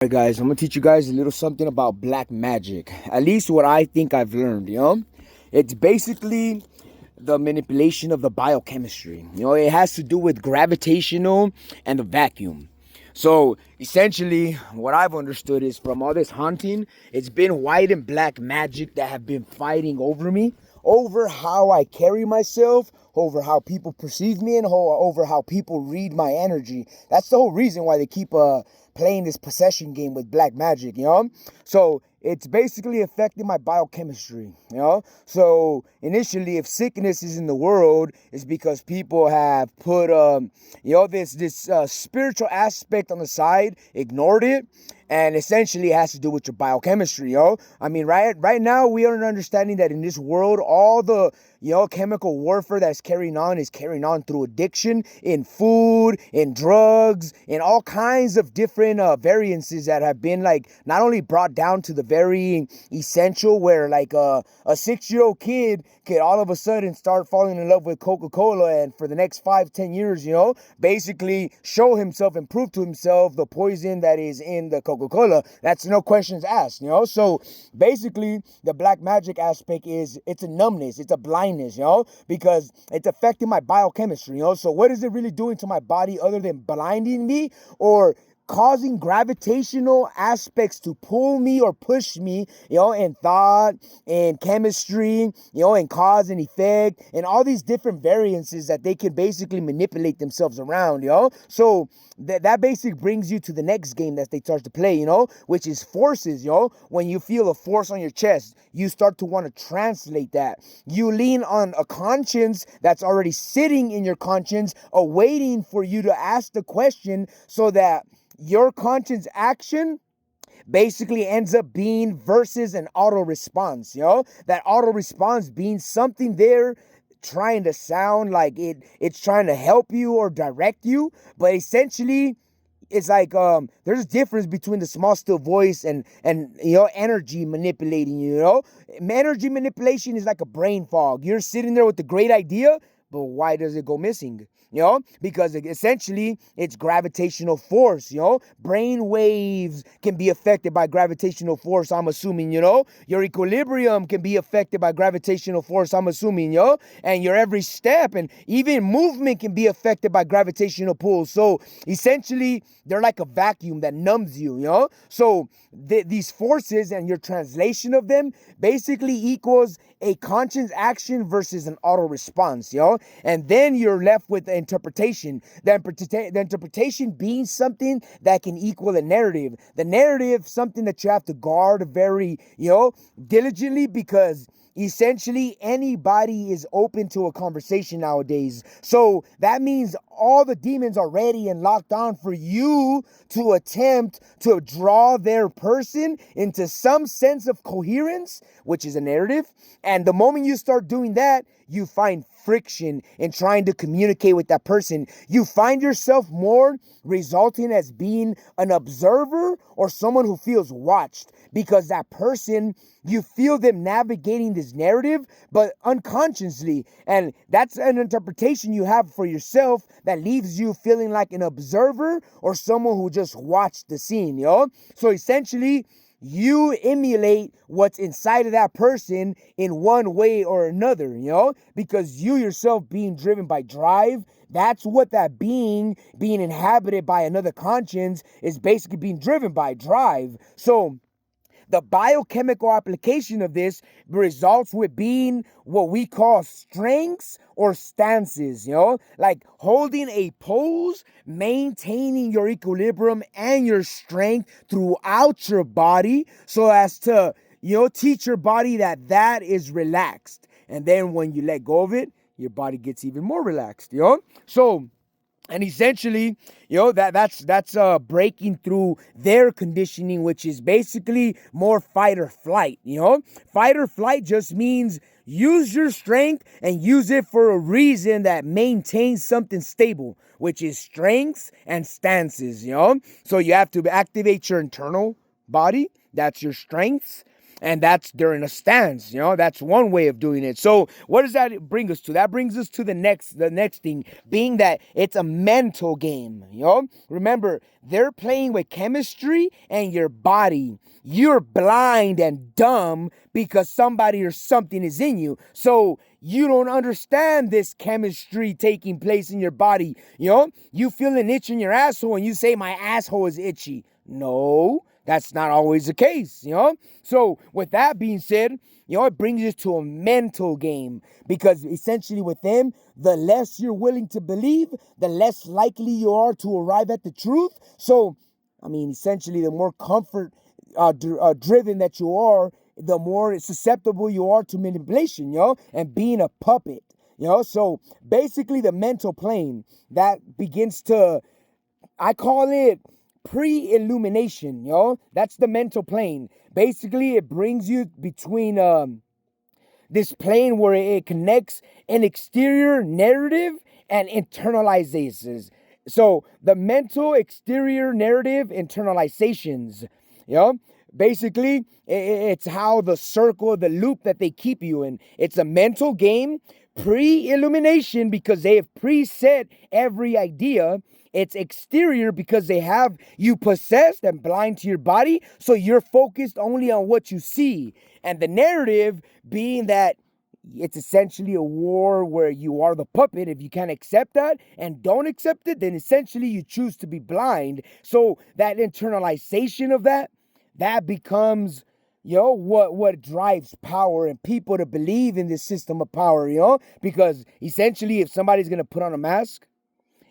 Alright guys, I'm gonna teach you guys a little something about black magic. At least what I think I've learned. It's basically the manipulation of the biochemistry. It has to do with gravitational and the vacuum. So essentially, what I've understood is from all this hunting, it's been white and black magic that have been fighting over me, over how I carry myself, over how people perceive me, and over how people read my energy. That's the whole reason why they keep playing this possession game with black magic. So it's basically affecting my biochemistry. So initially, if sickness is in the world, it's because people have put this spiritual aspect on the side, ignored it, and essentially it has to do with your biochemistry. I mean, right now we are understanding that in this world, all the chemical warfare that's carrying on is carrying on through addiction in food, in drugs, in all kinds of different variances that have been like not only brought down to the very essential, where like a 6-year-old kid could all of a sudden start falling in love with Coca-Cola, and for the next 5-10 years, basically show himself and prove to himself the poison that is in the Coca-Cola. That's no questions asked. So basically the black magic aspect is it's a numbness, it's a blindness, because it's affecting my biochemistry. So what is it really doing to my body other than blinding me or causing gravitational aspects to pull me or push me, in thought and chemistry, and cause and effect, and all these different variances that they can basically manipulate themselves around. So that basically brings you to the next game that they start to play, which is forces. When you feel a force on your chest, you start to want to translate that. You lean on a conscience that's already sitting in your conscience, awaiting for you to ask the question, so that your conscience action basically ends up being versus an auto response. That auto response being something there trying to sound like it's trying to help you or direct you, but essentially it's like there's a difference between the small still voice and energy manipulating you. Energy manipulation is like a brain fog. You're sitting there with a great idea, but why does it go missing? Because essentially it's gravitational force. Brain waves can be affected by gravitational force, I'm assuming. Your equilibrium can be affected by gravitational force, I'm assuming. And your every step and even movement can be affected by gravitational pull. So essentially they're like a vacuum that numbs you. So these forces and your translation of them basically equals a conscious action versus an auto response. And then you're left with the interpretation. The interpretation being something that can equal a narrative. The narrative, something that you have to guard very, diligently, because essentially anybody is open to a conversation nowadays. So that means all the demons are ready and locked on for you to attempt to draw their person into some sense of coherence, which is a narrative. And the moment you start doing that, you find friction in trying to communicate with that person. You find yourself more resulting as being an observer or someone who feels watched, because that person, you feel them navigating this narrative, but unconsciously. And that's an interpretation you have for yourself that leaves you feeling like an observer or someone who just watched the scene. So essentially, you emulate what's inside of that person in one way or another, because you yourself being driven by drive, that's what that being inhabited by another conscience is basically being driven by drive. So the biochemical application of this results with being what we call strengths or stances, like holding a pose, maintaining your equilibrium and your strength throughout your body, so as to, teach your body that is relaxed. And then when you let go of it, your body gets even more relaxed, So, and essentially, that's breaking through their conditioning, which is basically more fight or flight. Fight or flight just means use your strength and use it for a reason that maintains something stable, which is strengths and stances. So you have to activate your internal body. That's your strengths. And that's during a stance. That's one way of doing it. So what does that bring us to? That brings us to the next thing, being that it's a mental game. Remember, they're playing with chemistry and your body. You're blind and dumb because somebody or something is in you. So you don't understand this chemistry taking place in your body. You feel an itch in your asshole and you say, my asshole is itchy. No, that's not always the case. So with that being said, it brings us to a mental game, because essentially with them, the less you're willing to believe, the less likely you are to arrive at the truth. So, essentially, the more comfort driven that you are, the more susceptible you are to manipulation, and being a puppet, So basically, the mental plane that begins to, I call it pre-illumination, That's the mental plane. Basically, it brings you between this plane where it connects an exterior narrative and internalizes. So the mental exterior narrative internalizations, basically it's how the circle, the loop that they keep you in. It's a mental game, pre-illumination, because they have preset every idea. It's exterior because they have you possessed and blind to your body, so you're focused only on what you see. And the narrative being that it's essentially a war where you are the puppet. If you can't accept that and don't accept it, then essentially you choose to be blind. So that internalization of that becomes, what drives power and people to believe in this system of power, because essentially if somebody's going to put on a mask,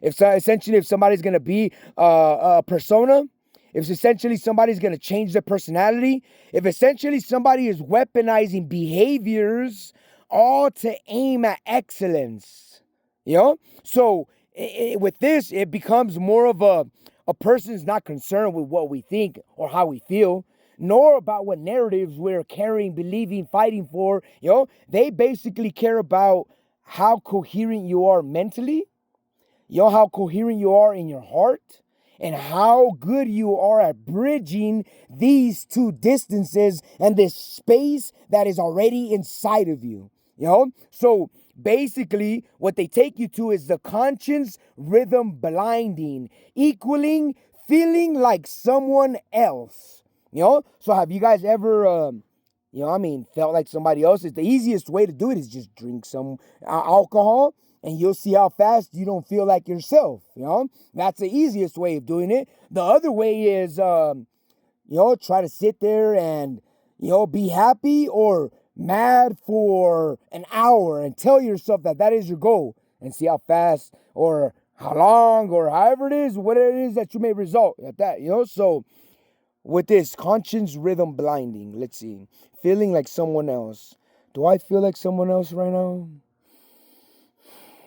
if somebody's going to be a persona, if essentially somebody's going to change their personality, if essentially somebody is weaponizing behaviors all to aim at excellence, So with this, it becomes more of a person's not concerned with what we think or how we feel, nor about what narratives we're carrying, believing, fighting for. They basically care about how coherent you are mentally, how coherent you are in your heart, and how good you are at bridging these two distances and this space that is already inside of you. So basically what they take you to is the conscience rhythm blinding, equaling feeling like someone else. So have you guys ever felt like somebody else? It's the easiest way to do it is just drink some alcohol, and you'll see how fast you don't feel like yourself. That's the easiest way of doing it. The other way is try to sit there and be happy or mad for an hour and tell yourself that is your goal, and see how fast or how long or however it is, what it is that you may result at that. So with this conscience rhythm blinding, let's see, feeling like someone else. Do I feel like someone else right now?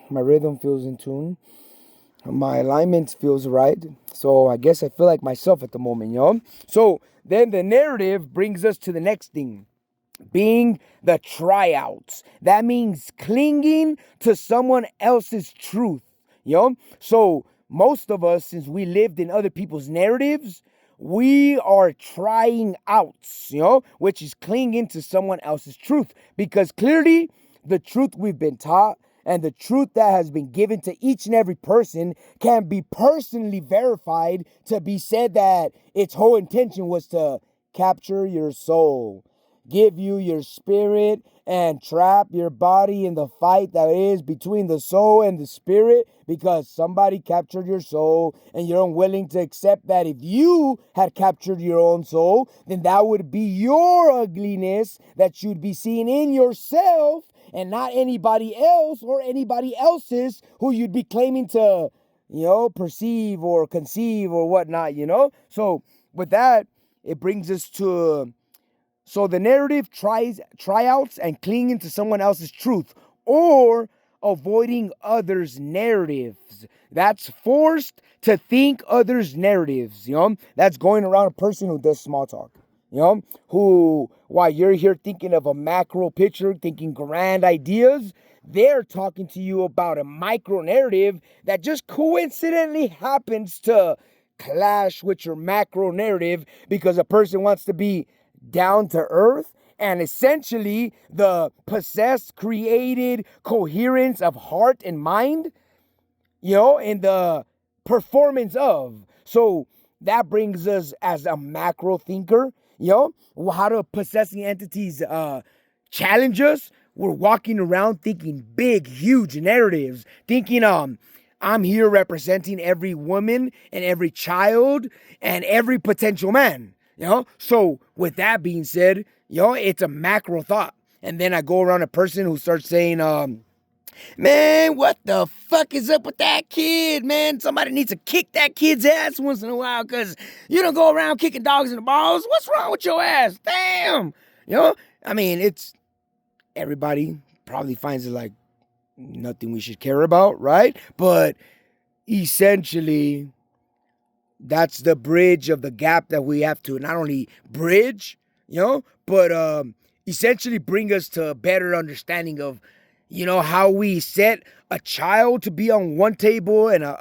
My rhythm feels in tune. My alignment feels right. So I guess I feel like myself at the moment, So then the narrative brings us to the next thing, being the tryouts. That means clinging to someone else's truth, So most of us, since we lived in other people's narratives, we are trying outs, which is clinging to someone else's truth, because clearly the truth we've been taught and the truth that has been given to each and every person can be personally verified to be said that its whole intention was to capture your soul, give you your spirit, and trap your body in the fight that is between the soul and the spirit, because somebody captured your soul and you're unwilling to accept that if you had captured your own soul, then that would be your ugliness that you'd be seeing in yourself and not anybody else or anybody else's who you'd be claiming to, perceive or conceive or whatnot, So with that, it brings us to, so the narrative tryouts and clinging to someone else's truth, or avoiding others' narratives. That's forced to think others' narratives, That's going around a person who does small talk, who, while you're here thinking of a macro picture, thinking grand ideas, they're talking to you about a micro narrative that just coincidentally happens to clash with your macro narrative, because a person wants to be down to earth, and essentially the possessed, created coherence of heart and mind, and the performance of. So that brings us as a macro thinker, how do possessing entities challenge us? We're walking around thinking big, huge narratives, thinking, I'm here representing every woman and every child and every potential man, So with that being said, it's a macro thought. And then I go around a person who starts saying, man, what the fuck is up with that kid, man? Somebody needs to kick that kid's ass once in a while, because you don't go around kicking dogs in the balls. What's wrong with your ass? Damn. I mean, it's, everybody probably finds it like nothing we should care about, right? But essentially, that's the bridge of the gap that we have to not only bridge, but essentially bring us to a better understanding of, how we set a child to be on one table and a